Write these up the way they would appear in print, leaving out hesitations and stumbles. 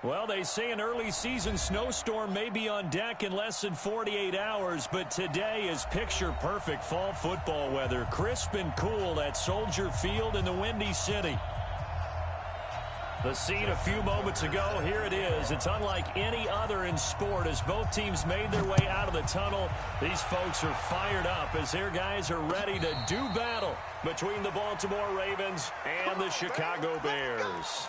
Well, they say an early season snowstorm may be on deck in less than 48 hours, but today is picture-perfect fall football weather. Crisp and cool at Soldier Field in the Windy City. The scene a few moments ago, here it is. It's unlike any other in sport as both teams made their way out of the tunnel. These folks are fired up as their guys are ready to do battle between the Baltimore Ravens and the Chicago Bears.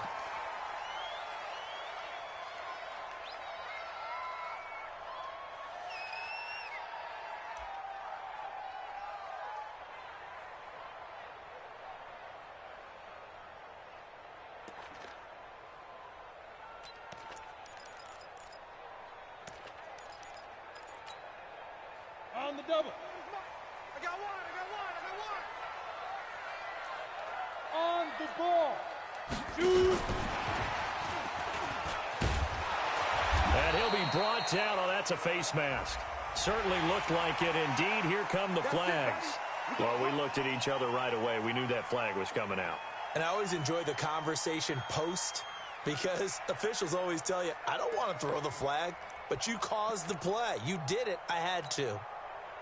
On the double. I got one. On the ball. Shoot. And he'll be brought down. Oh, that's a face mask. Certainly looked like it. Indeed, here come the flags. Well, we looked at each other right away. We knew that flag was coming out. And I always enjoy the conversation post because officials always tell you, I don't want to throw the flag, but you caused the play. You did it. I had to.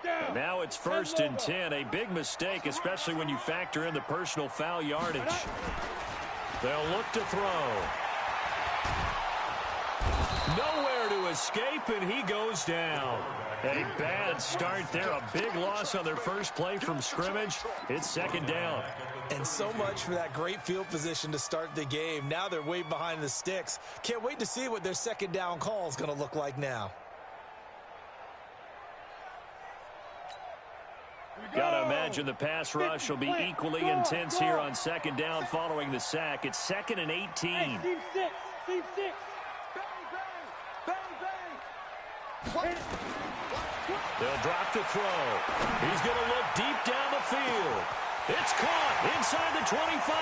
And now it's 1st and 10. A big mistake, especially when you factor in the personal foul yardage. They'll look to throw. Nowhere to escape, and he goes down. A bad start there. A big loss on their first play from scrimmage. It's 2nd down. And so much for that great field position to start the game. Now they're way behind the sticks. Can't wait to see what their 2nd down call is going to look like now. Got to imagine the pass rush will be equally intense here on 2nd down following the sack. It's 2nd and 18. Team 6. Team 6. They'll drop the throw. He's going to look deep down the field. It's caught inside the 25.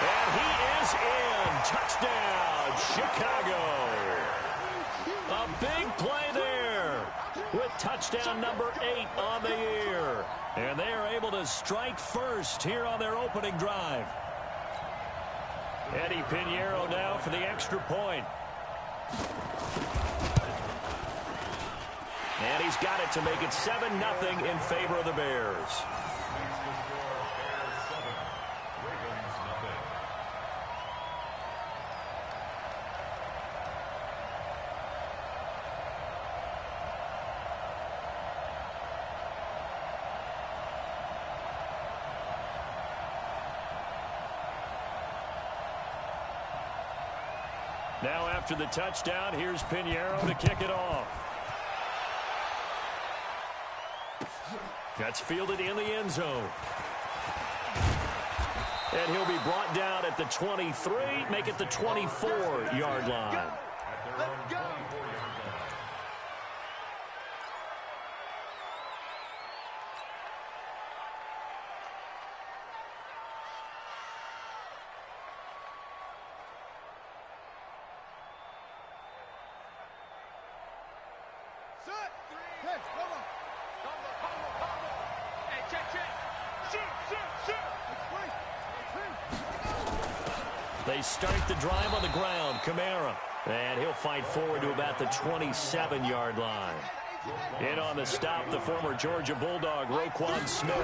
And he is in. Touchdown, Chicago. A big play there with touchdown number 8 on the year. And they are able to strike first here on their opening drive. Eddie Pinheiro now for the extra point. And he's got it to make it 7-0 in favor of the Bears. Now after the touchdown, here's Pinheiro to kick it off. That's fielded in the end zone. And he'll be brought down at the 23, make it the 24-yard line. Let's go. They start the drive on the ground. Kamara. And he'll fight forward to about the 27-yard line. In on the stop, the former Georgia Bulldog, Roquan Smith.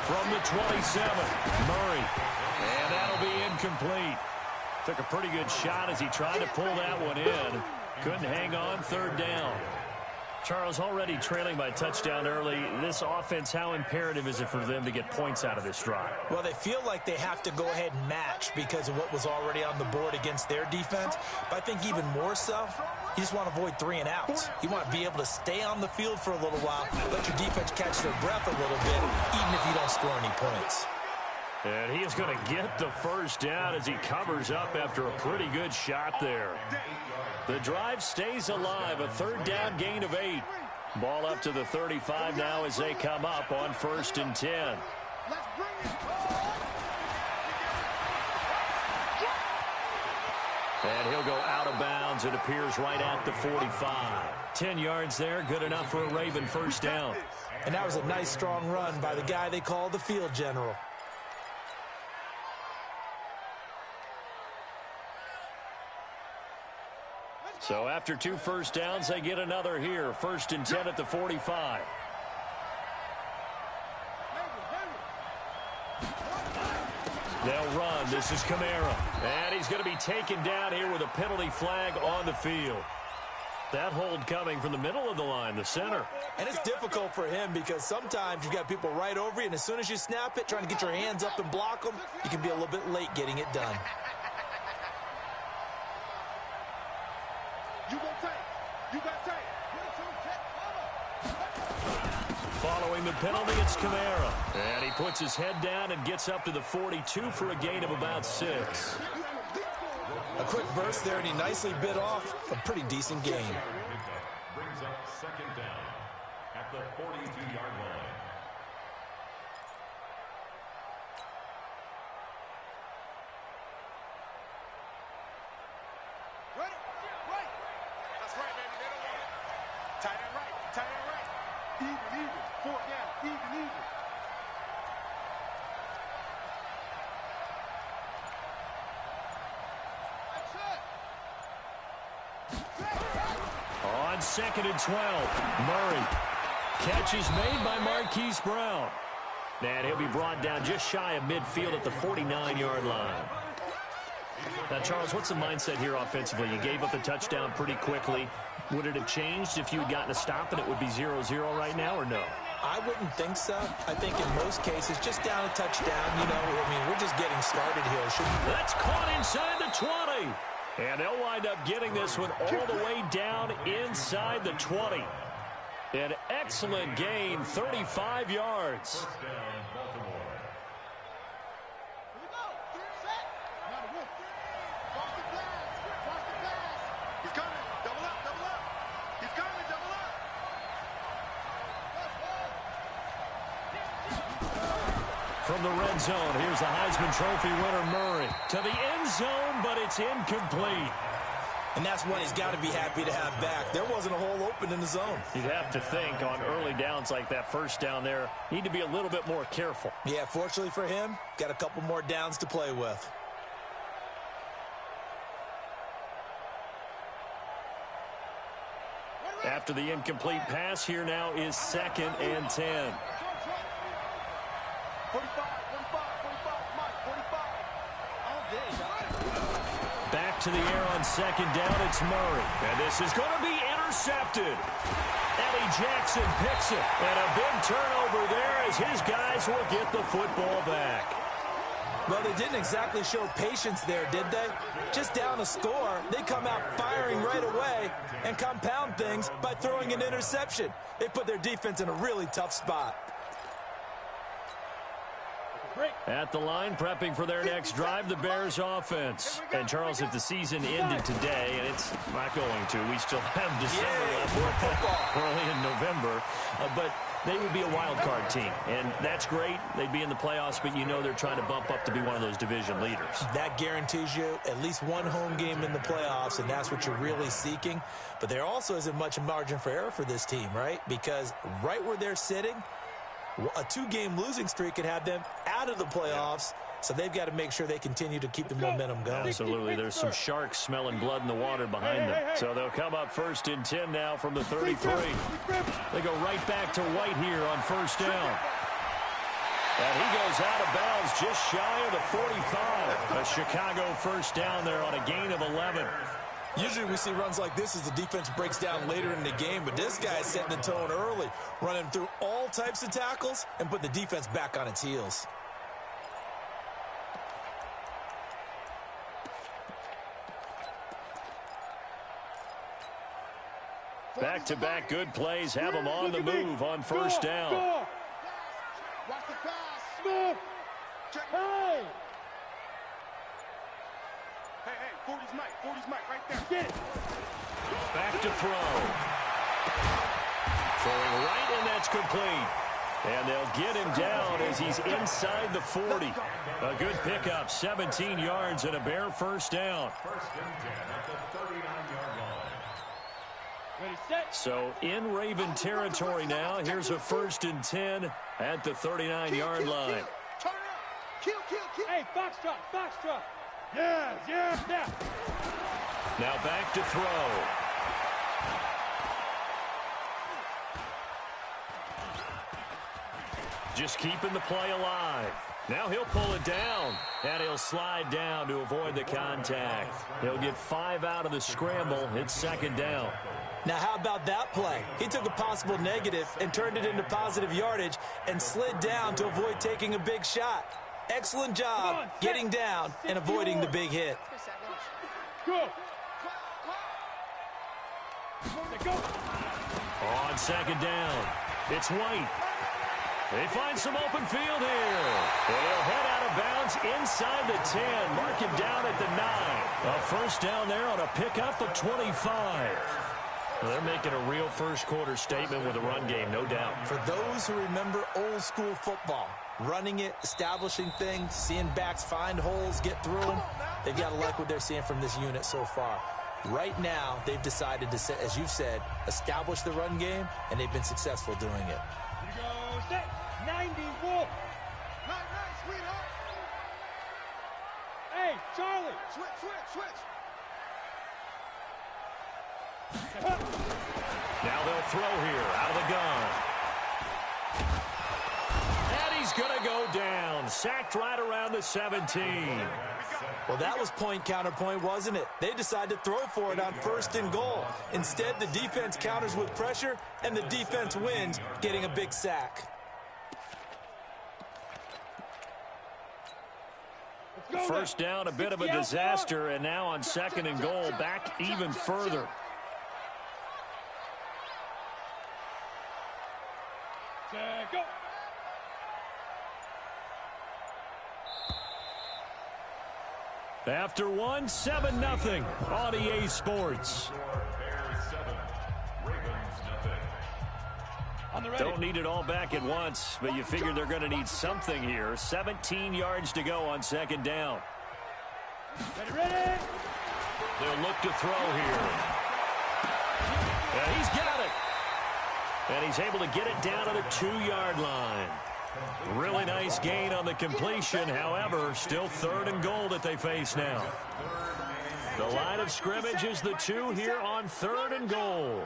From the 27, Murray. And that'll be incomplete. Took a pretty good shot as he tried to pull that one in. Couldn't hang on, 3rd down. Charles, already trailing by a touchdown early. This offense, how imperative is it for them to get points out of this drive? Well, they feel like they have to go ahead and match because of what was already on the board against their defense. But I think even more so, you just want to avoid 3 and outs. You want to be able to stay on the field for a little while, let your defense catch their breath a little bit, even if you don't score any points. And he is going to get the 1st down as he covers up after a pretty good shot there. The drive stays alive, a 3rd down gain of 8. Ball up to the 35 now as they come up on 1st and 10. And he'll go out of bounds. It appears right at the 45. 10 yards there, good enough for a Raven 1st down. And that was a nice, strong run by the guy they call the field general. So after 2 first downs, they get another here. 1st and 10 at the 45. They'll run. This is Kamara. And he's going to be taken down here with a penalty flag on the field. That hold coming from the middle of the line, the center. And it's difficult for him because sometimes you've got people right over you, and as soon as you snap it, trying to get your hands up and block them, you can be a little bit late getting it done. You gon' take. You got take. Following the penalty, it's Kamara. And he puts his head down and gets up to the 42 for a gain of about 6. A quick burst there, and he nicely bit off a pretty decent gain. Brings up 2nd down at the 42-yard line. Ready? Right. That's right, baby. They don't want it. Tight end right. Tight end right. Even. 4th down. Even. On 2nd and 12, Murray. Catch is made by Marquise Brown. And he'll be brought down just shy of midfield at the 49-yard line. Now, Charles, what's the mindset here offensively? You gave up the touchdown pretty quickly. Would it have changed if you had gotten a stop and it would be 0-0 right now, or no? I wouldn't think so. I think in most cases, just down a touchdown, we're just getting started here. That's caught inside the 20. And they'll wind up getting this one all the way down inside the 20. An excellent gain, 35 yards. First down, Baltimore. Here we go. Set. Now the whip. Cross the glass. He's coming. Double up. He's coming. Double up. From the red zone, here's the Heisman Trophy winner, Murray. To the end zone, but it's incomplete. And that's one he's got to be happy to have back. There wasn't a hole open in the zone. You'd have to think on early downs like that first down there, need to be a little bit more careful. Yeah, fortunately for him, got a couple more downs to play with. After the incomplete pass, here now is 2nd and 10. 45. Mike, 45. All day, dog. Back to the air on 2nd down, it's Murray. And this is going to be intercepted. Eddie Jackson picks it. And a big turnover there as his guys will get the football back. Well, they didn't exactly show patience there, did they? Just down a score, they come out firing right away and compound things by throwing an interception. They put their defense in a really tough spot. At the line, prepping for their next drive, the Bears offense. And, Charles, if the season ended today, and it's not going to, we still have December left, early in November, but they would be a wild card team. And that's great. They'd be in the playoffs, but you know they're trying to bump up to be one of those division leaders. That guarantees you at least one home game in the playoffs, and that's what you're really seeking. But there also isn't much margin for error for this team, right? Because right where they're sitting, a 2-game losing streak could have them out of the playoffs, so they've got to make sure they continue to keep the momentum going. Absolutely. There's some sharks smelling blood in the water behind them. So they'll come up 1st and 10 now from the 33. They go right back to White here on 1st down. And he goes out of bounds just shy of the 45. A Chicago 1st down there on a gain of 11. Usually we see runs like this as the defense breaks down later in the game, but this guy's setting the tone early, running through all types of tackles and put the defense back on its heels. Back-to-back good plays have them on the move on 1st down. Watch the pass. Smith. Check. Hey. Hey, 40's Mike right there. Get it. Back to throw. Throwing right, and that's complete. And they'll get him down as he's inside the 40. A good pickup, 17 yards and a Bear 1st down. 1st and 10 at the 39-yard line. Ready, set. So in Raven territory now. Here's a 1st and 10 at the 39-yard line. Turn it up. Kill. Hey, foxtrot. Yeah. Now back to throw. Just keeping the play alive. Now he'll pull it down, and he'll slide down to avoid the contact. He'll get 5 out of the scramble. It's second down. Now, how about that play? He took a possible negative and turned it into positive yardage and slid down to avoid taking a big shot. Excellent job getting down and avoiding the big hit. Go. On second down, it's White. They find some open field here. And he'll head out of bounds inside the 10. Mark him down at the 9. A first down there on a pickup of 25. Well, they're making a real first-quarter statement with the run game, no doubt. For those who remember old-school football, running it, establishing things, seeing backs find holes, get through them, they've got to like what they're seeing from this unit so far. Right now, they've decided to, as you've said, establish the run game, and they've been successful doing it. Here you go, set. 90 Wolf. Night, sweetheart. Hey, Charlie. Switch. Now they'll throw here out of the gun. And he's going to go down. Sacked right around the 17. Well, that was point counterpoint, wasn't it? They decided to throw for it on 1st and goal. Instead, the defense counters with pressure, and the defense wins, getting a big sack. First down, a bit of a disaster, and now on 2nd and goal, back even further. Go. After one, 7-0 on EA Sports. Don't need it all back at once, but you figure they're going to need something here. 17 yards to go on 2nd down. Ready. They'll look to throw here. And he's got it. And he's able to get it down to the 2-yard line. Really nice gain on the completion. However, still 3rd and goal that they face now. The line of scrimmage is the 2 here on 3rd and goal.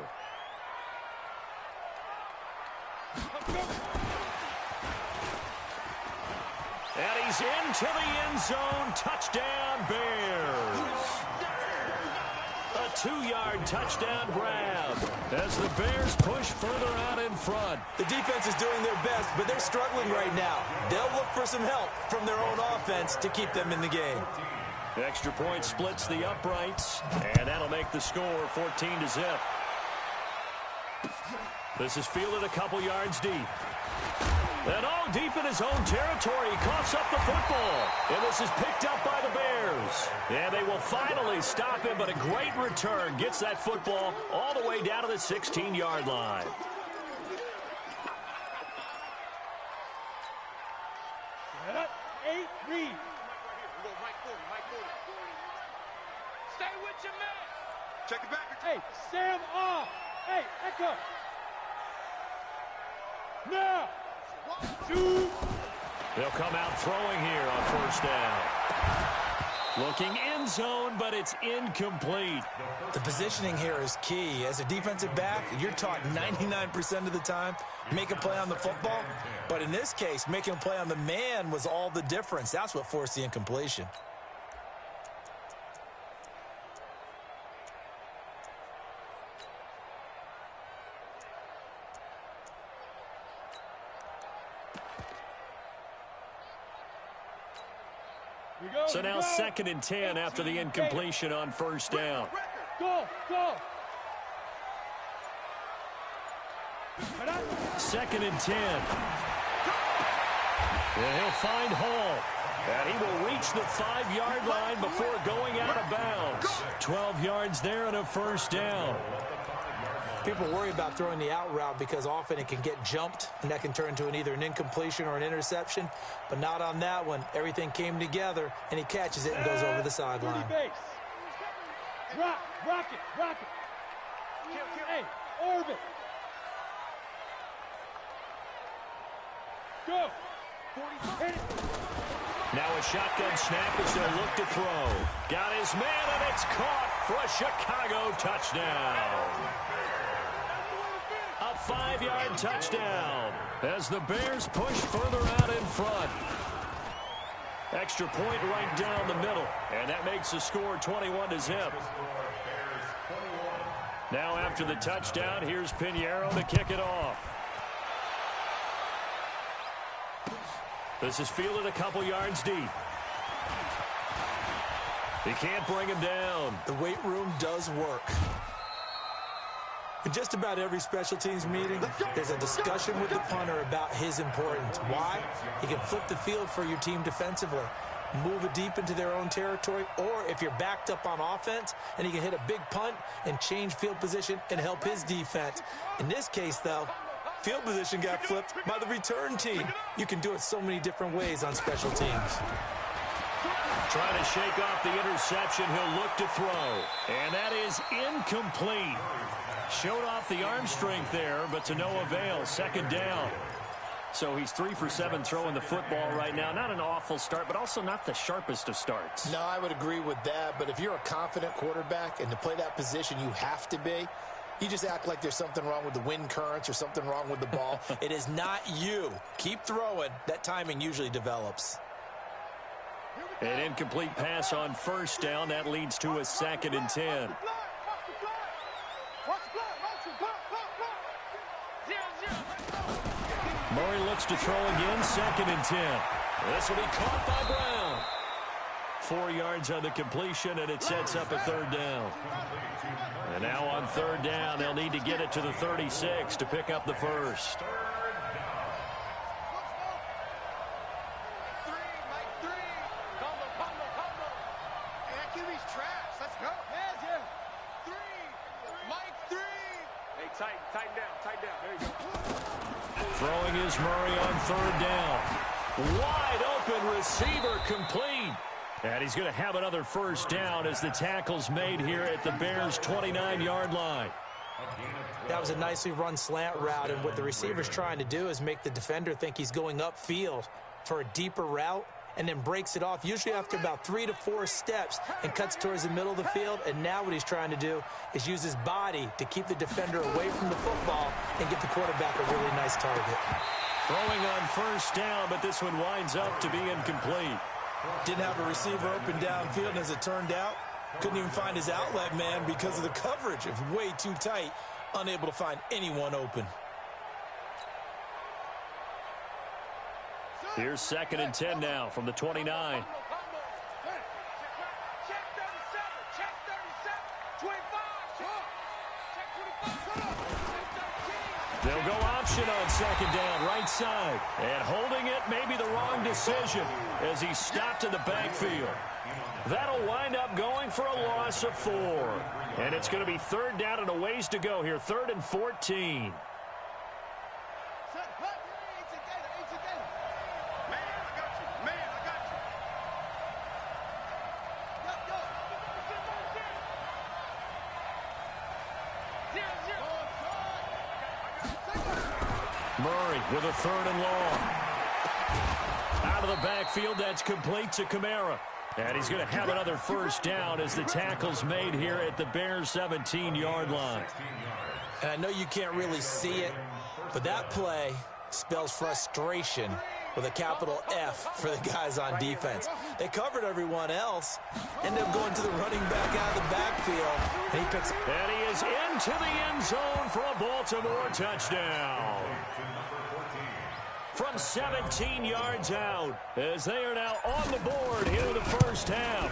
And he's into the end zone. Touchdown, Bears. A 2-yard touchdown grab as the Bears push further out in front. The defense is doing their best, but they're struggling right now. They'll look for some help from their own offense to keep them in the game. Extra point splits the uprights, and that'll make the score 14-0. This is fielded a couple yards deep. And all deep in his own territory, he coughs up the football. And this is picked up by the Bears. And they will finally stop him, but a great return gets that football all the way down to the 16-yard line. Set up. 8 read. Stay with your man. Check it back. Hey, Sam off. Hey, Echo. Now. 2. They'll come out throwing here on 1st down. Looking end zone, but it's incomplete. The positioning here is key. As a defensive back, you're taught 99% of the time, make a play on the football. But in this case, making a play on the man was all the difference. That's what forced the incompletion. So now 2nd and 10 after the incompletion on 1st down. Go. 2nd and 10. And he'll find Hall. And he will reach the 5-yard line before going out of bounds. 12 yards there and a 1st down. People worry about throwing the out route because often it can get jumped, and that can turn into either an incompletion or an interception. But not on that one. Everything came together, and he catches it and goes over the sideline. Rock it. Hey, orbit. Go. Hit it. Now a shotgun snap as they'll look to throw. Got his man, and it's caught. for a Chicago touchdown. A 5-yard touchdown as the Bears push further out in front. Extra point right down the middle, and that makes the score 21-0. Now after the touchdown, here's Pinheiro to kick it off. This is fielded a couple yards deep. He can't bring him down. The weight room does work. In just about every special teams meeting, there's a discussion with the punter about his importance. Why? He can flip the field for your team defensively, move it deep into their own territory, or if you're backed up on offense, and he can hit a big punt and change field position and help his defense. In this case, though, field position got flipped by the return team. You can do it so many different ways on special teams. Trying to shake off the interception, he'll look to throw. And that is incomplete. Showed off the arm strength there, but to no avail. Second down. So he's 3 for 7 throwing the football right now. Not an awful start, but also not the sharpest of starts. No, I would agree with that. But if you're a confident quarterback and to play that position you have to be, you just act like there's something wrong with the wind currents or something wrong with the ball. It is not you. Keep throwing. That timing usually develops. An incomplete pass on first down. That leads to a 2nd and 10. Murray looks to throw again, 2nd and 10. This will be caught by Brown. 4 yards on the completion, and it sets up a 3rd down. And now on 3rd down, they'll need to get it to the 36 to pick up the first. Throwing is Murray on 3rd down. Wide open receiver complete. And he's going to have another first down as the tackle's made here at the Bears' 29-yard line. That was a nicely run slant route, and what the receiver's trying to do is make the defender think he's going upfield for a deeper route, and then breaks it off, usually after about 3 to 4 steps, and cuts towards the middle of the field. And now what he's trying to do is use his body to keep the defender away from the football and get the quarterback a really nice target. Throwing on first down, but this one winds up to be incomplete. Didn't have a receiver open downfield, and as it turned out, couldn't even find his outlet man because of the coverage. It was way too tight, unable to find anyone open. Here's 2nd and 10 now from the 29. They'll go option on 2nd down, right side. And holding it may be the wrong decision as he stopped in the backfield. That'll wind up going for a loss of 4. And it's going to be 3rd down and a ways to go here, 3rd and 14. Murray with a 3rd and long. Out of the backfield, that's complete to Kamara. And he's going to have another first down as the tackle's made here at the Bears' 17-yard line. And I know you can't really see it, but that play spells frustration with a capital F for the guys on defense. They covered everyone else, ended up going to the running back out of the backfield, and he picks. And he is into the end zone for a Baltimore touchdown. From 17 yards out, as they are now on the board here in the first half.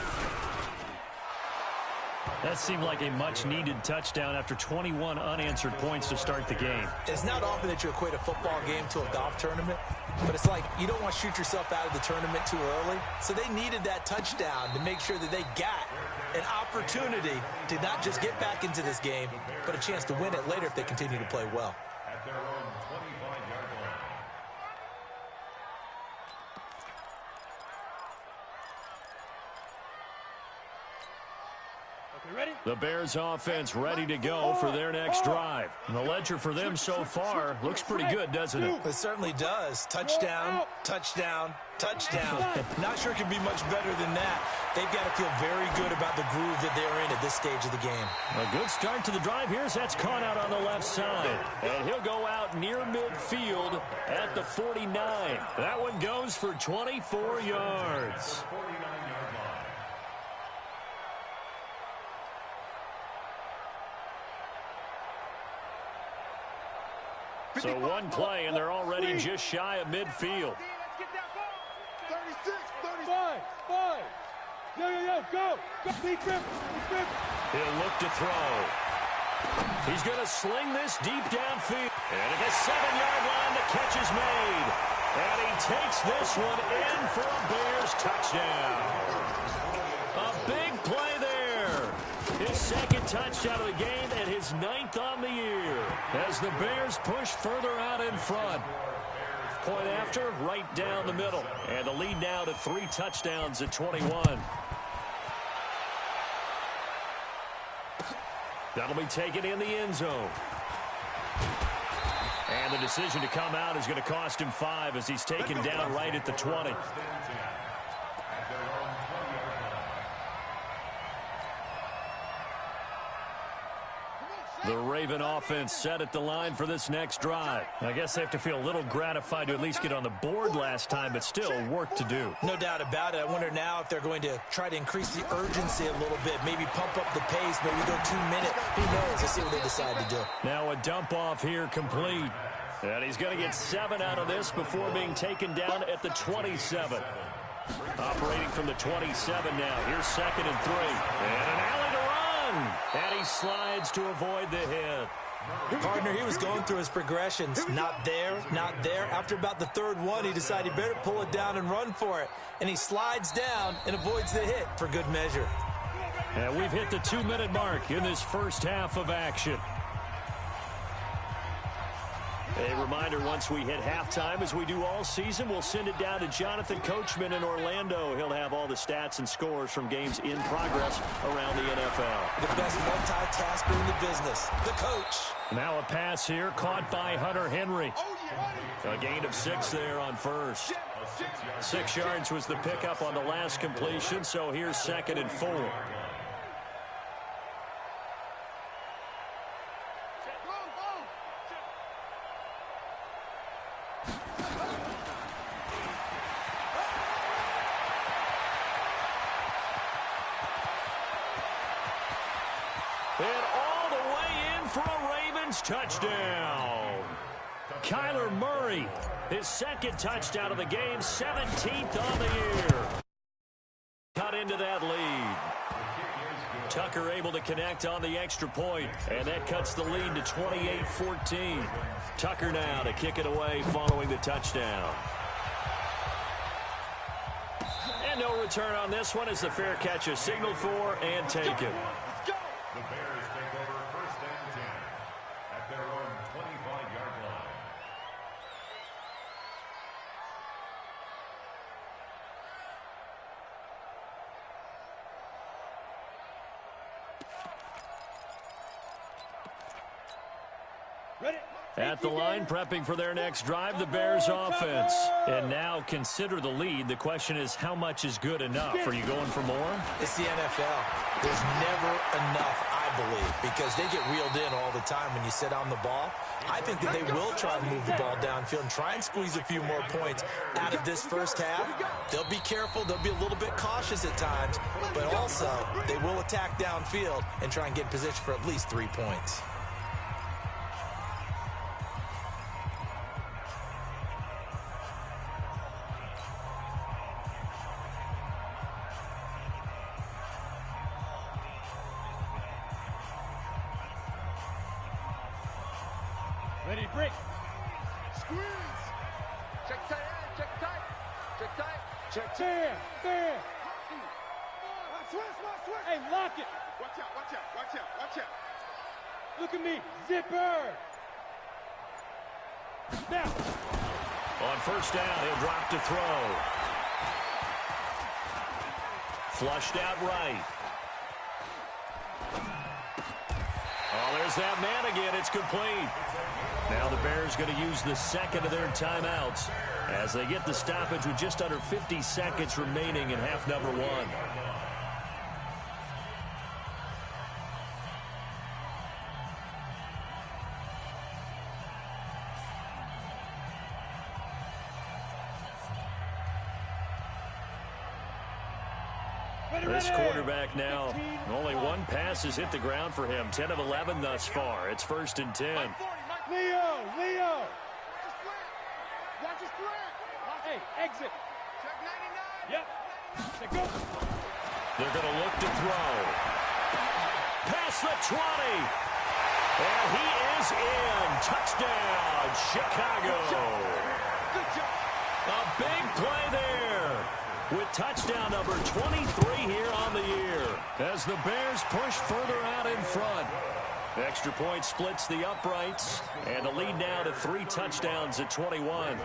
That seemed like a much-needed touchdown after 21 unanswered points to start the game. It's not often that you equate a football game to a golf tournament, but it's like you don't want to shoot yourself out of the tournament too early. So they needed that touchdown to make sure that they got an opportunity to not just get back into this game, but a chance to win it later if they continue to play well. At their own 25-yard line. Okay, ready? The Bears offense ready to go for their next drive. And the ledger for them so far looks pretty good, doesn't it? It certainly does. Touchdown, touchdown, touchdown. Not sure it can be much better than that. They've got to feel very good about the groove that they're in at this stage of the game. A good start to the drive. Here's that's caught out on the left side. And he'll go out near midfield at the 49. That one goes for 24 yards. So one play, and they're already just shy of midfield. 36, 5, 5. Yo, go. Big grip. He'll look to throw. He's going to sling this deep downfield. And at the 7-yard line, the catch is made. And he takes this one in for a Bears touchdown. A big play there. His second touchdown of the game and his 9th on the year as the Bears push further out in front. Point after, right down the middle. And the lead now to 3 touchdowns at 21. That'll be taken in the end zone. And the decision to come out is going to cost him 5 as he's taken down right at the 20. The Raven offense set at the line for this next drive. I guess they have to feel a little gratified to at least get on the board last time, but still work to do. No doubt about it. I wonder now if they're going to try to increase the urgency a little bit, maybe pump up the pace, maybe go 2 minutes. Who knows? Let's see what they decide to do. Now a dump off here complete. And he's going to get 7 out of this before being taken down at the 27. Operating from the 27 now. Here's 2nd and 3. And an alley to run. And he slides to avoid the hit. Partner, he was going through his progressions. Not there, not there. After about the 3rd one, he decided he better pull it down and run for it. And he slides down and avoids the hit for good measure. And we've hit the 2-minute mark in this first half of action. A reminder, once we hit halftime, as we do all season, we'll send it down to Jonathan Coachman in Orlando. He'll have all the stats and scores from games in progress around the NFL. The best multitasker in the business, the coach. Now a pass here caught by Hunter Henry. A gain of 6 there on first. 6 yards was the pickup on the last completion, so here's 2nd and 4. And all the way in for a Ravens touchdown. Kyler Murray, his 2nd touchdown of the game, 17th on the year. Cut into that lead. Tucker able to connect on the extra point, and that cuts the lead to 28-14. Tucker now to kick it away following the touchdown. And no return on this one as the fair catch is signaled for and taken. The Bears take over 1st and 10 at their own 25-yard line. Ready? At the line, prepping for their next drive, the Bears offense. And now consider the lead. The question is, how much is good enough? Are you going for more? It's the NFL. There's never enough, I believe, because they get reeled in all the time when you sit on the ball. I think that they will try and move the ball downfield and try and squeeze a few more points out of this first half. They'll be careful. They'll be a little bit cautious at times, but also they will attack downfield and try and get in position for at least 3 points. Ready, break. Squeeze. Check tight, check tight. Check tight. Check tight. Fair. Switch. Hey, lock it. Watch out. Look at me. Zipper. Now. On first down, he'll drop to throw. Flushed out right. has that man again. It's complete. Now the Bears going to use the second of their timeouts as they get the stoppage with just under 50 seconds remaining in half number one. This quarterback now, only one pass has hit the ground for him. 10 of 11 thus far. It's 1st and 10. Leo! Watch his threat. Hey, exit. Check 99. Yep. Say go. They're going to look to throw. Past the 20. And he is in. Touchdown, Chicago. Good job. A big play there with touchdown number 23 here on the year as the Bears push further out in front. Extra point splits the uprights, and the lead now to 3 touchdowns at 21.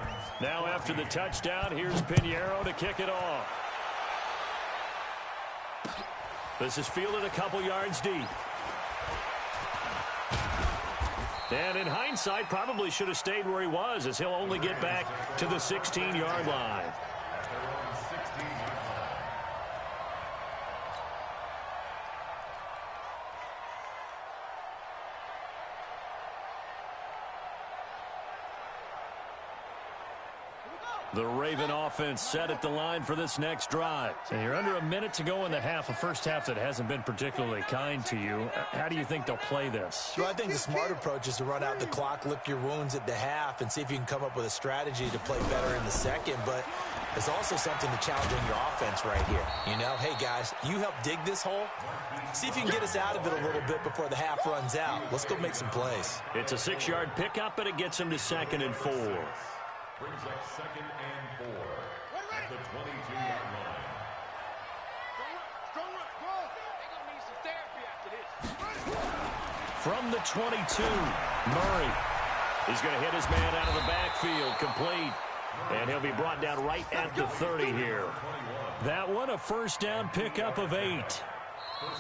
Now after the touchdown, here's Pinheiro to kick it off. This is fielded a couple yards deep. And in hindsight, probably should have stayed where he was, as he'll only get back to the 16-yard line. The Raven offense set at the line for this next drive. And you're under a minute to go in the half, a first half that hasn't been particularly kind to you. How do you think they'll play this? Well, I think the smart approach is to run out the clock, lick your wounds at the half, and see if you can come up with a strategy to play better in the second. But there's also something to challenging your offense right here. You know, hey, guys, you help dig this hole. See if you can get us out of it a little bit before the half runs out. Let's go make some plays. It's a 6-yard pickup, but it gets him to 2nd and 4. Brings up 2nd and 4 at the 22-yard line. Strong run. Go. They're going to need some therapy after this. From the 22, Murray. He's going to hit his man out of the backfield, complete. And he'll be brought down right at the 30 here. That one, a first down pickup of 8.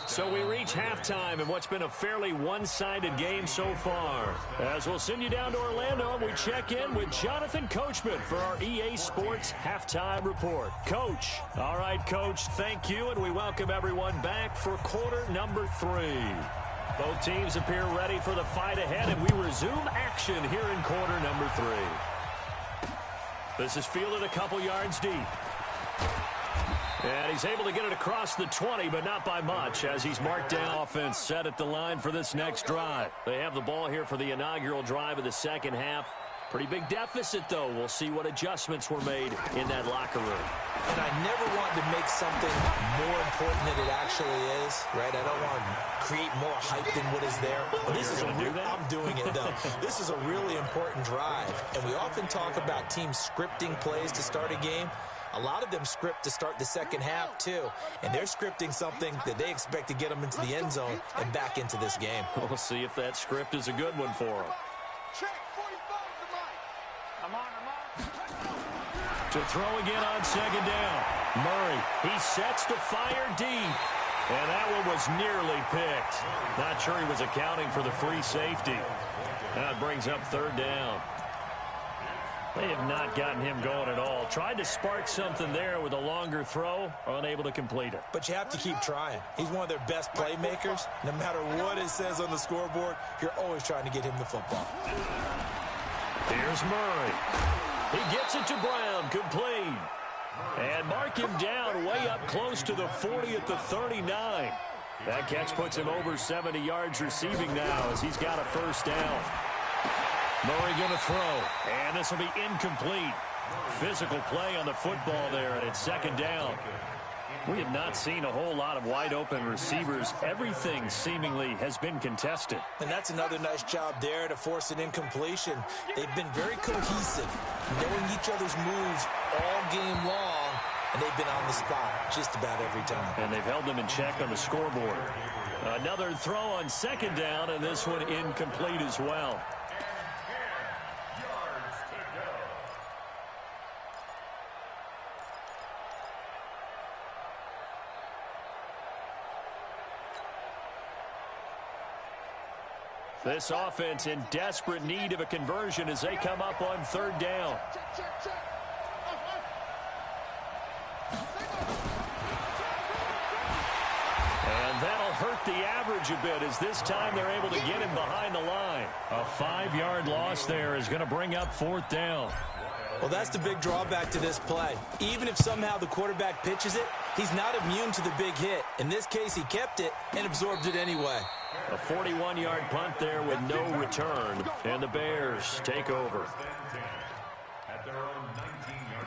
So we reach halftime in what's been a fairly one-sided game so far. As we'll send you down to Orlando, we check in with Jonathan Coachman for our EA Sports Halftime Report. Coach. All right, Coach, thank you, and we welcome everyone back for quarter number 3. Both teams appear ready for the fight ahead, and we resume action here in quarter number 3. This is fielded a couple yards deep. And he's able to get it across the 20, but not by much, as he's marked down. Offense set at the line for this next drive. They have the ball here for the inaugural drive of the second half. Pretty big deficit, though. We'll see what adjustments were made in that locker room. And I never want to make something more important than it actually is, right? I don't want to create more hype than what is there. But this is I'm doing it, though. This is a really important drive. And we often talk about teams scripting plays to start a game. A lot of them script to start the second half, too. And they're scripting something that they expect to get them into the end zone and back into this game. We'll see if that script is a good one for them. Check 45 to Mike. I'm on. To throw again on second down. Murray, he sets to fire deep. And that one was nearly picked. Not sure he was accounting for the free safety. That brings up 3rd down. They have not gotten him going at all. Tried to spark something there with a longer throw, unable to complete it. But you have to keep trying. He's one of their best playmakers. No matter what it says on the scoreboard, you're always trying to get him the football. Here's Murray. He gets it to Brown, complete. And mark him down way up close to the 40 at the 39. That catch puts him over 70 yards receiving now as he's got a first down. Murray going to throw, and this will be incomplete. Physical play on the football there, and it's 2nd down. We have not seen a whole lot of wide-open receivers. Everything seemingly has been contested. And that's another nice job there to force an incompletion. They've been very cohesive, knowing each other's moves all game long, and they've been on the spot just about every time. And they've held them in check on the scoreboard. Another throw on 2nd down, and this one incomplete as well. This offense in desperate need of a conversion as they come up on third down. And that'll hurt the average a bit as this time they're able to get him behind the line. A 5-yard loss there is going to bring up fourth down. Well, that's the big drawback to this play. Even if somehow the quarterback pitches it, he's not immune to the big hit. In this case, he kept it and absorbed it anyway. A 41-yard punt there with no return, and the Bears take over. At their own 19-yard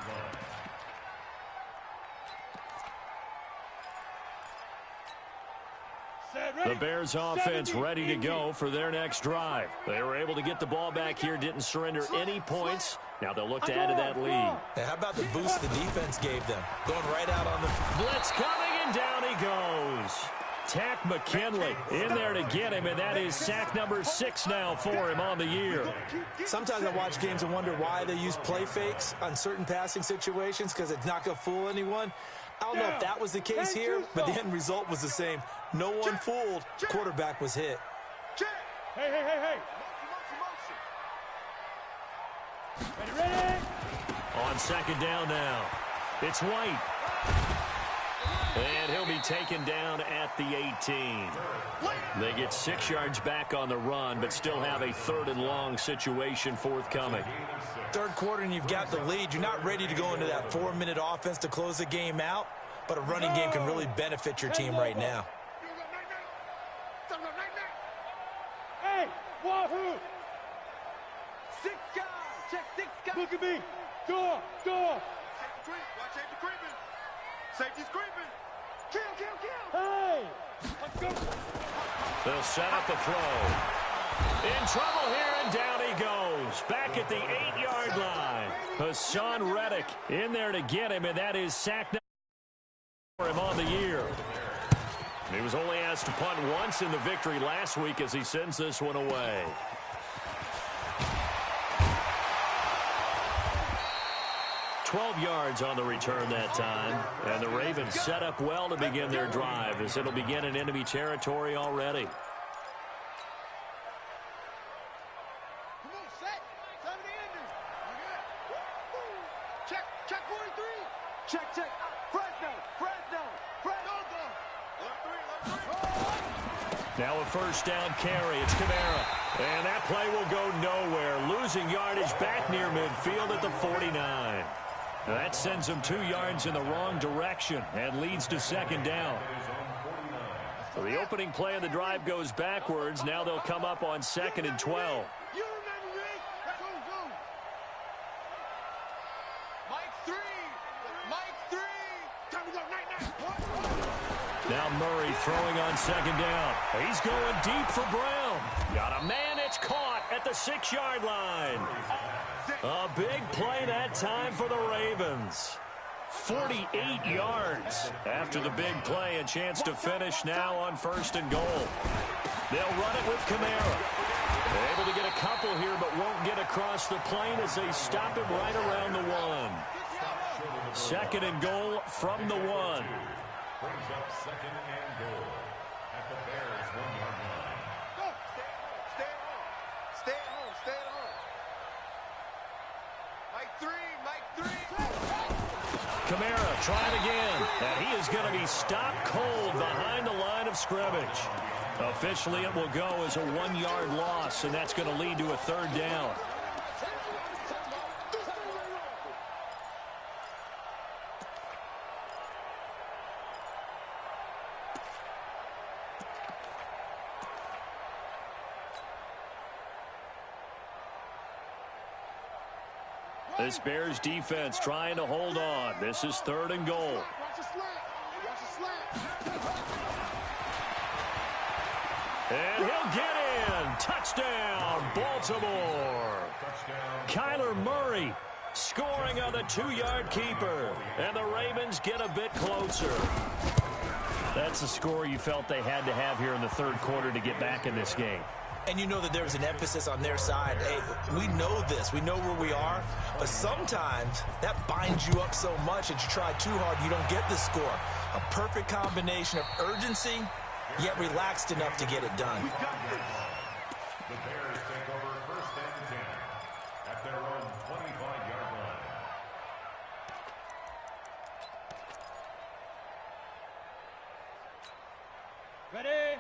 line. The Bears offense ready to go for their next drive. They were able to get the ball back here, didn't surrender any points. Now they'll look to add to that lead. Hey, how about the boost the defense gave them? Going right out on the blitz coming, and down he goes. Tack McKinley in there to get him, and that is sack number 6 now for him on the year. Sometimes I watch games and wonder why they use play fakes on certain passing situations because it's not going to fool anyone. I don't know if that was the case here, but the end result was the same. No one fooled. Quarterback was hit. Hey. Ready? On second down now, it's White. And he'll be taken down at the 18. They get 6 yards back on the run, but still have a 3rd and long situation forthcoming. Third quarter and you've got the lead. You're not ready to go into that 4-minute offense to close the game out, but a running game can really benefit your team right now. Hey, wahoo! 6 guys, check 6 guys. Look at me. Door. Watch safety creeping. Safety's creeping. Kill. Hey, let's go. They'll set up the throw. In trouble here, and down he goes. Back at the 8-yard line. Hassan Reddick in there to get him, and that is sack number for him on the year. He was only asked to punt once in the victory last week as he sends this one away. $12 yards on the return that time, and the Ravens set up well to begin their drive as it'll begin in enemy territory already. Come on, set. Time to end it. Check 43. Check. Fresno. Now a first down carry. It's Kamara. And that play will go nowhere. Losing yardage back near midfield at the 49. That sends them 2 yards in the wrong direction and leads to second down. So the opening play of the drive goes backwards. Now they'll come up on 2nd and 12. You remember me? Go. Mike 3. Time to go. Night. Now Murray throwing on second down. He's going deep for Brown. Got a man. It's caught at the 6-yard line. A big play that time for the Ravens. 48 yards after the big play. A chance to finish now on 1st and goal. They'll run it with Kamara. They're able to get a couple here, but won't get across the plane as they stop him right around the 1. 2nd and goal from the 1. Brings up 2nd and goal at the Bears' 1-yard line. Go. Stay at home. Mike 3. Kamara trying again, and he is going to be stopped cold behind the line of scrimmage. Officially, it will go as a 1-yard loss, and that's going to lead to a 3rd down. This Bears defense trying to hold on. This is 3rd and goal. Watch the slant. And he'll get in. Touchdown, Baltimore. Kyler Murray scoring on the 2-yard keeper. And the Ravens get a bit closer. That's the score you felt they had to have here in the 3rd quarter to get back in this game. And you know that there's an emphasis on their side. Hey, we know this. We know where we are. But sometimes that binds you up so much that you try too hard, you don't get the score. A perfect combination of urgency, yet relaxed enough to get it done.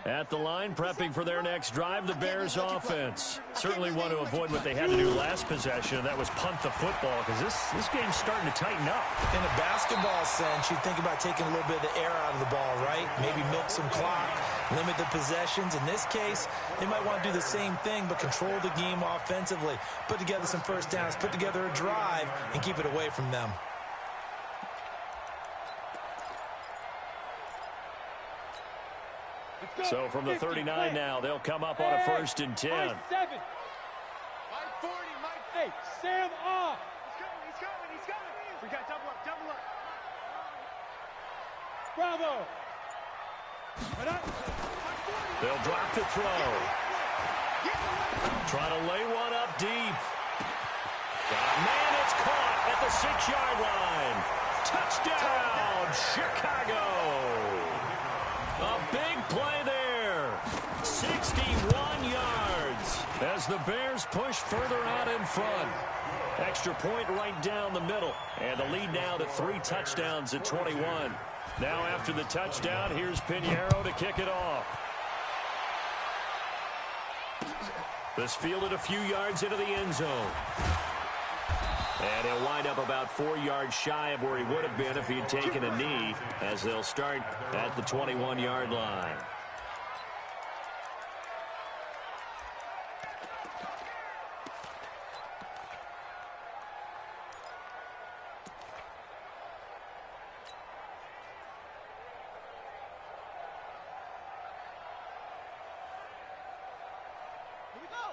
At the line, prepping for their next drive, the Bears offense. Certainly want to avoid what they had to do last possession, and that was punt the football, because this game's starting to tighten up. In a basketball sense, you think about taking a little bit of the air out of the ball, right? Maybe milk some clock, limit the possessions. In this case, they might want to do the same thing, but control the game offensively. Put together some first downs, put together a drive, and keep it away from them. So from the 39 now, they'll come up on a 1st and 10. Mike 7. Mike 40, Mike. Hey, Sam off. He's coming. We got double up. Bravo. They'll drop the throw. Try to lay one up deep. Man, it's caught at the 6-yard line. Touchdown, Chicago. A big play there. 61 yards as the Bears push further out in front. Extra point right down the middle. And the lead now to 3 touchdowns at 21. Now after the touchdown, here's Pinheiro to kick it off. This fielded a few yards into the end zone. And he'll wind up about 4 yards shy of where he would have been if he had taken a knee, as they'll start at the 21-yard line.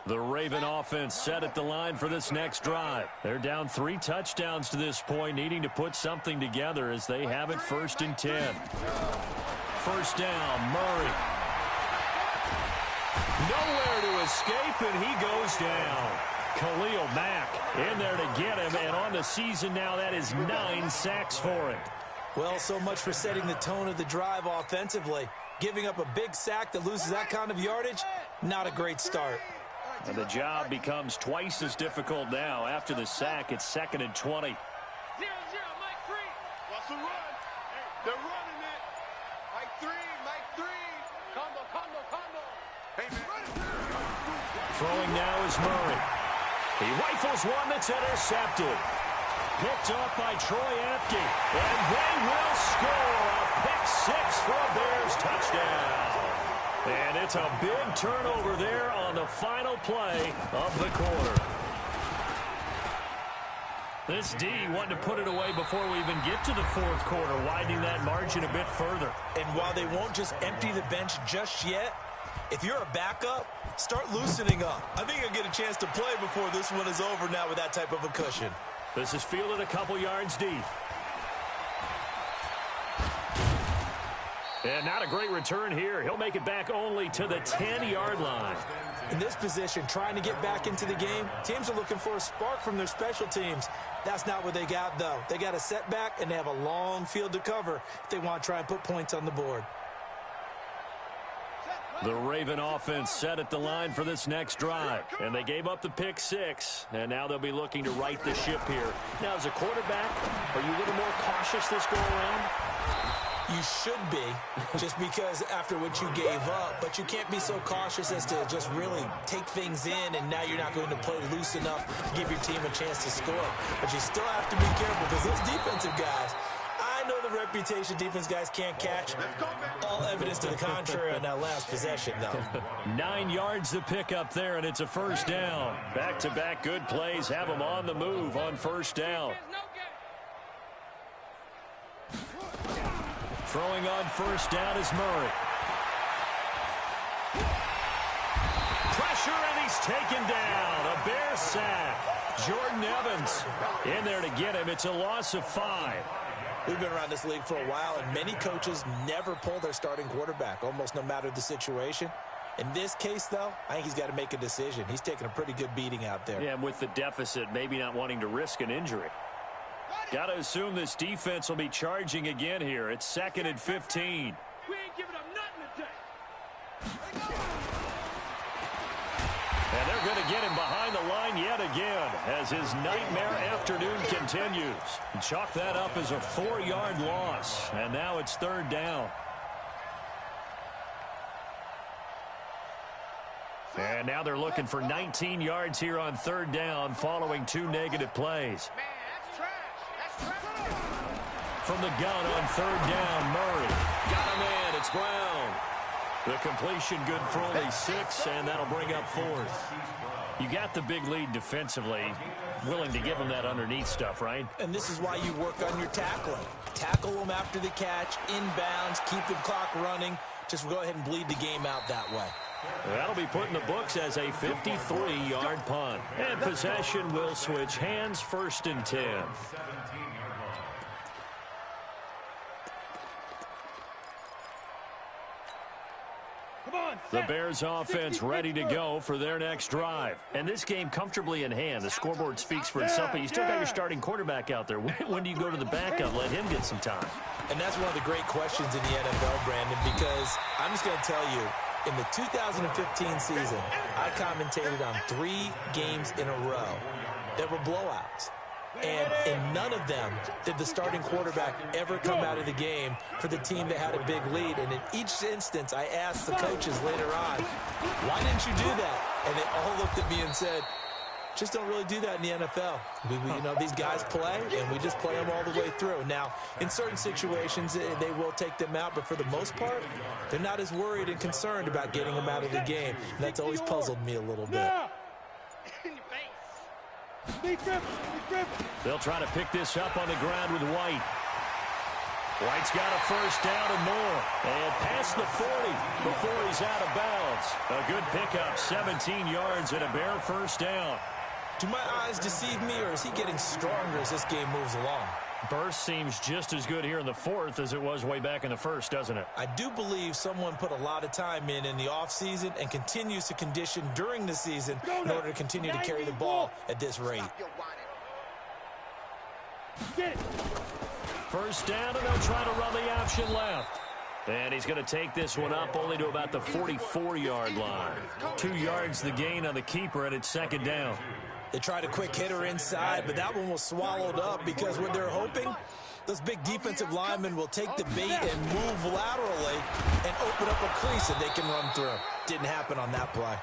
The Raven offense set at the line for this next drive. They're down 3 touchdowns to this point, needing to put something together as they have it 1st and 10. First down, Murray. Nowhere to escape, and he goes down. Khalil Mack in there to get him, and on the season now, that is 9 sacks for him. Well, so much for setting the tone of the drive offensively. Giving up a big sack that loses that kind of yardage, not a great start. And the job becomes twice as difficult now. After the sack, it's 2nd and 20. 0-0, Mike 3. What's the run? Hey, they're running it. Mike 3. Combo. Hey, man. Throwing now is Murray. He rifles one that's intercepted. Picked up by Troy Apke. And they will score a pick 6 for a Bears touchdown. And it's a big turnover there on the final play of the quarter. This D wanted to put it away before we even get to the 4th quarter, widening that margin a bit further. And while they won't just empty the bench just yet, if you're a backup, start loosening up. I think you'll get a chance to play before this one is over now with that type of a cushion. This is fielded a couple yards deep. And not a great return here. He'll make it back only to the 10-yard line. In this position, trying to get back into the game, teams are looking for a spark from their special teams. That's not what they got, though. They got a setback, and they have a long field to cover if they want to try and put points on the board. The Raven offense set at the line for this next drive. And they gave up the pick 6, and now they'll be looking to right the ship here. Now, as a quarterback, are you a little more cautious this go-around? You should be, just because after what you gave up, but you can't be so cautious as to just really take things in, and now you're not going to play loose enough to give your team a chance to score. But you still have to be careful, because those defensive guys, I know the reputation defense guys can't catch. All evidence to the contrary on that last possession, though. 9 yards to pick up there, and it's a first down. Back-to-back good plays have them on the move on first down. Throwing on first down is Murray. Pressure, and he's taken down. A Bear sack. Jordan Evans in there to get him. It's a loss of 5. We've been around this league for a while, and many coaches never pull their starting quarterback, almost no matter the situation. In this case, though, I think he's got to make a decision. He's taking a pretty good beating out there. Yeah, and with the deficit, maybe not wanting to risk an injury. Got to assume this defense will be charging again here. It's 2nd and 15. We ain't giving up nothing today. And they're going to get him behind the line yet again as his nightmare afternoon continues. Chalk that up as a 4-yard loss. And now it's 3rd down. And now they're looking for 19 yards here on third down following 2 negative plays. Man, that's trash. That's trash. From the gun on third down, Murray. Got him in. It's Brown. The completion good for only 6, and that'll bring up 4th. You got the big lead defensively. Willing to give them that underneath stuff, right? And this is why you work on your tackling. Tackle them after the catch, inbounds, keep the clock running. Just go ahead and bleed the game out that way. That'll be put in the books as a 53-yard punt. And possession will switch hands, 1st and 10. The Bears offense ready to go for their next drive. And this game comfortably in hand. The scoreboard speaks for itself, but you still got your starting quarterback out there. When do you go to the backup, let him get some time? And that's one of the great questions in the NFL, Brandon, because I'm just going to tell you, in the 2015 season, I commentated on 3 games in a row that were blowouts. And in none of them did the starting quarterback ever come out of the game for the team that had a big lead. And in each instance, I asked the coaches later on, why didn't you do that? And they all looked at me and said, just don't really do that in the NFL. You know, these guys play, and we just play them all the way through. Now, in certain situations, they will take them out, but for the most part, they're not as worried and concerned about getting them out of the game. And that's always puzzled me a little bit. They'll try to pick this up on the ground with White. White's got a 1st down and more. And past the 40 before he's out of bounds. A good pickup, 17 yards and a Bear 1st down. Do my eyes deceive me, or is he getting stronger as this game moves along? Burst seems just as good here in the 4th as it was way back in the 1st, doesn't it? I do believe someone put a lot of time in the offseason and continues to condition during the season in order to continue to carry the ball at this rate. 1st down, and they'll try to run the option left. And he's going to take this one up only to about the 44-yard line. 2 yards the gain on the keeper, and it's 2nd down. They tried a quick hitter inside, but that one was swallowed up because what they're hoping, those big defensive linemen will take the bait and move laterally and open up a crease that they can run through. Didn't happen on that play.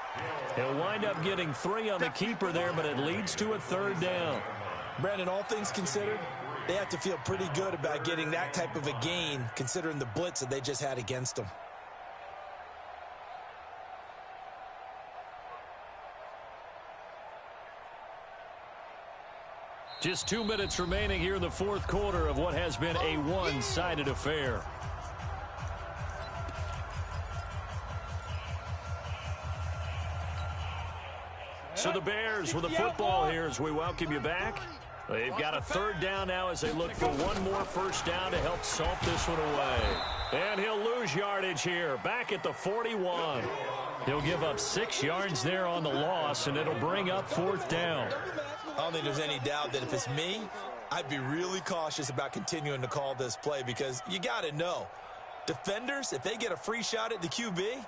He'll wind up getting 3 on the keeper there, but it leads to a 3rd down. Brandon, all things considered, they have to feel pretty good about getting that type of a gain considering the blitz that they just had against them. Just 2 minutes remaining here in the 4th quarter of what has been a one-sided affair. So the Bears with the football here as we welcome you back. They've got a 3rd down now as they look for one more 1st down to help salt this one away. And he'll lose yardage here, back at the 41. He'll give up 6 yards there on the loss, and it'll bring up 4th down. I don't think there's any doubt that if it's me, I'd be really cautious about continuing to call this play because you got to know, defenders, if they get a free shot at the QB,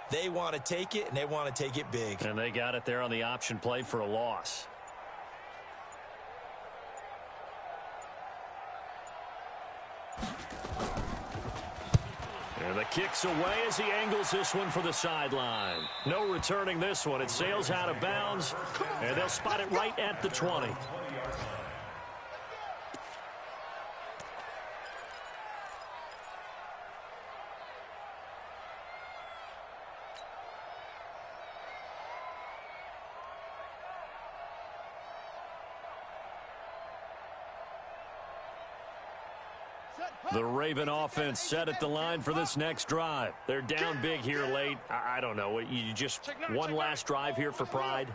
they want to take it, and they want to take it big. And they got it there on the option play for a loss. And the kick's away as he angles this one for the sideline. No returning this one. It sails out of bounds, and they'll spot it right at the 20. The Raven offense set at the line for this next drive. They're down big here late. I don't know. You just one last drive here for pride?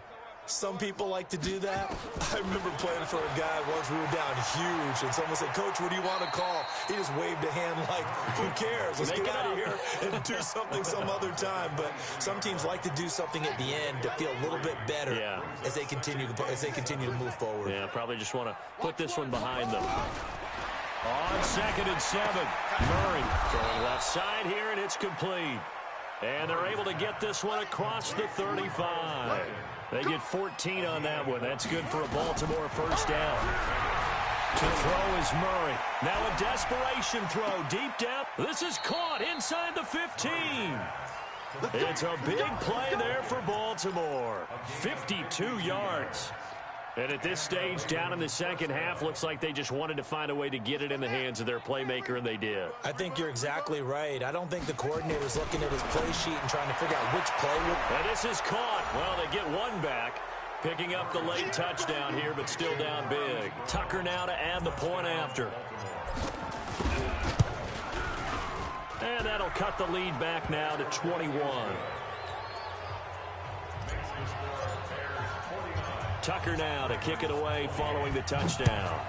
Some people like to do that. I remember playing for a guy once we were down huge, and someone said, Coach, what do you want to call? He just waved a hand like, who cares? Let's get out of here and do something some other time. But some teams like to do something at the end to feel a little bit better as they continue to move forward. Yeah, probably just want to put this one behind them. On 2nd and 7, Murray throwing left side here, and it's complete. And they're able to get this one across the 35. They get 14 on that one. That's good for a Baltimore 1st down. To throw is Murray. Now a desperation throw deep down. This is caught inside the 15. It's a big play there for Baltimore. 52 yards. And at this stage, down in the second half, looks like they just wanted to find a way to get it in the hands of their playmaker, and they did. I think you're exactly right. I don't think the coordinator's looking at his play sheet and trying to figure out which play will... And this is caught. Well, they get one back. Picking up the late touchdown here, but still down big. Tucker now to add the point after. And that'll cut the lead back now to 21. Tucker now to kick it away following the touchdown.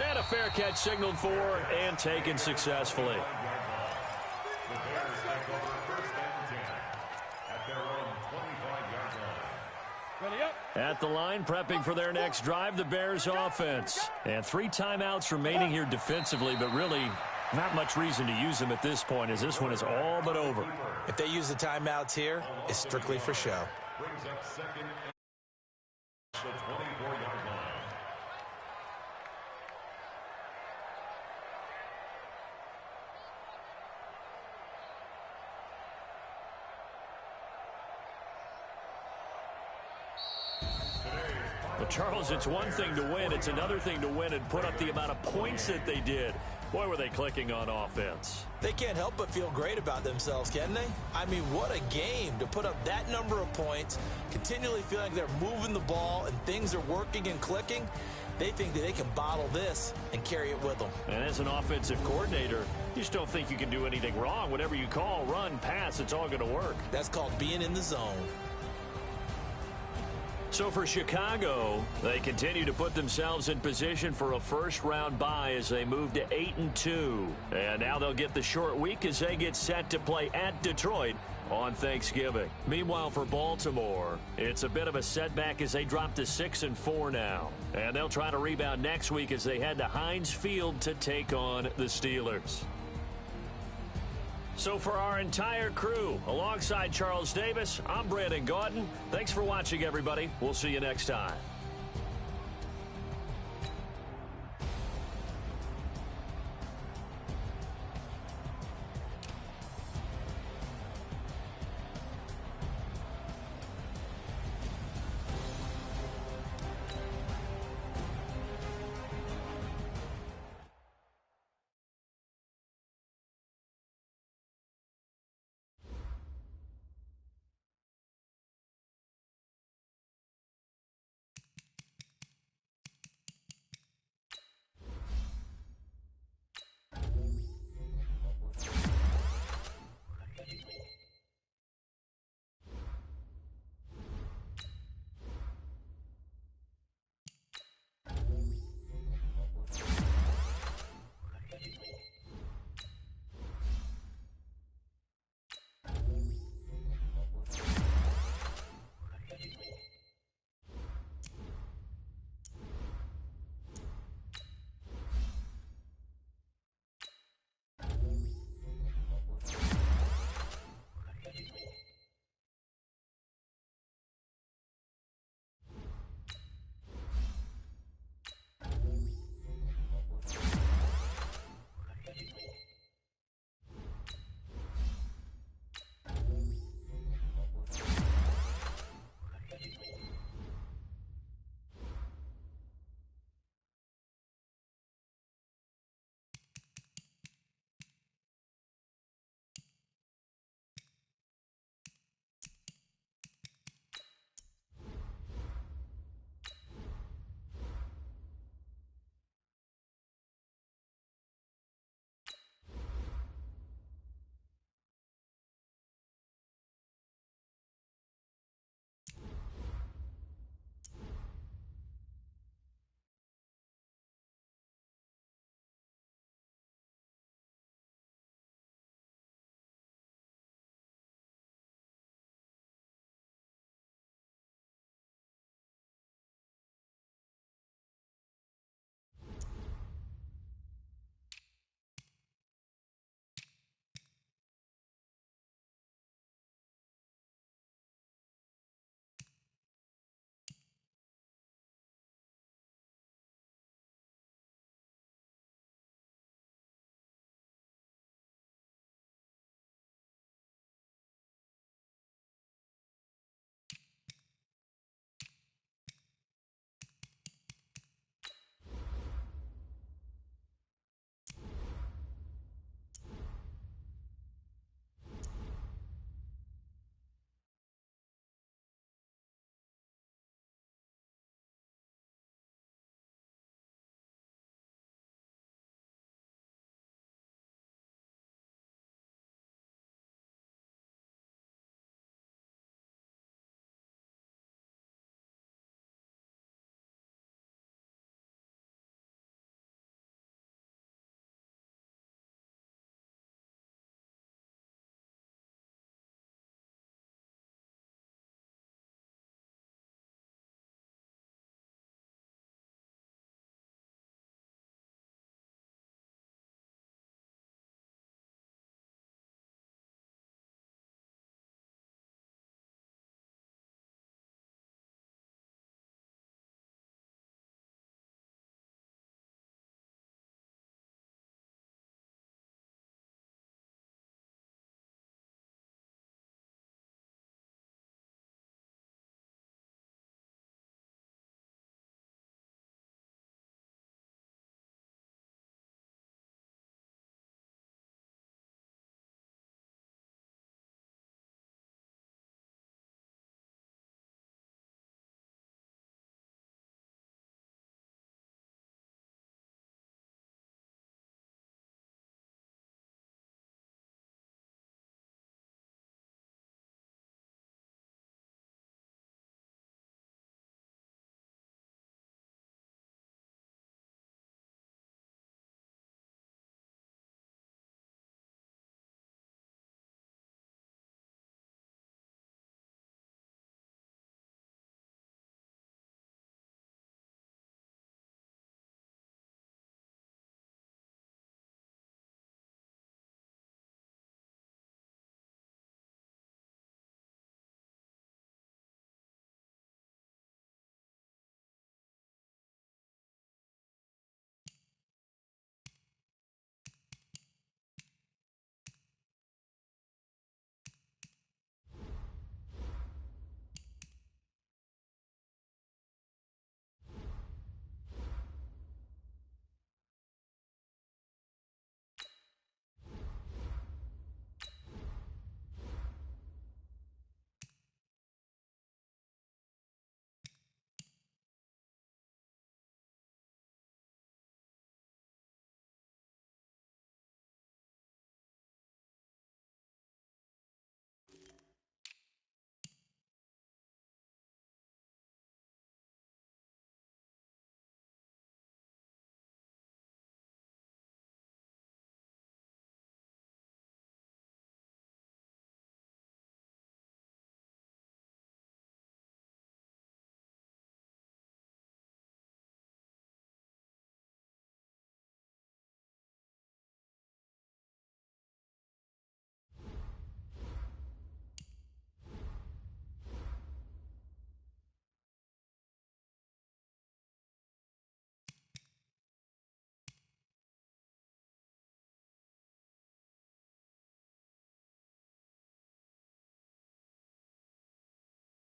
And a fair catch signaled for and taken successfully. At the line, prepping for their next drive, the Bears offense. And 3 timeouts remaining here defensively, but really not much reason to use them at this point, as this one is all but over. If they use the timeouts here, it's strictly for show. Brings up second and the 24-yard line. Well, Charles, it's one thing to win. It's another thing to win and put up the amount of points that they did. Boy, were they clicking on offense. They can't help but feel great about themselves, can they? I mean, what a game to put up that number of points, continually feeling like they're moving the ball and things are working and clicking. They think that they can bottle this and carry it with them. And as an offensive coordinator, you just don't think you can do anything wrong. Whatever you call, run, pass, it's all going to work. That's called being in the zone. So for Chicago, they continue to put themselves in position for a first-round bye as they move to 8-2. And now they'll get the short week as they get set to play at Detroit on Thanksgiving. Meanwhile, for Baltimore, it's a bit of a setback as they drop to 6-4 now. And they'll try to rebound next week as they head to Heinz Field to take on the Steelers. So for our entire crew, alongside Charles Davis, I'm Brandon Gaudin. Thanks for watching, everybody. We'll see you next time.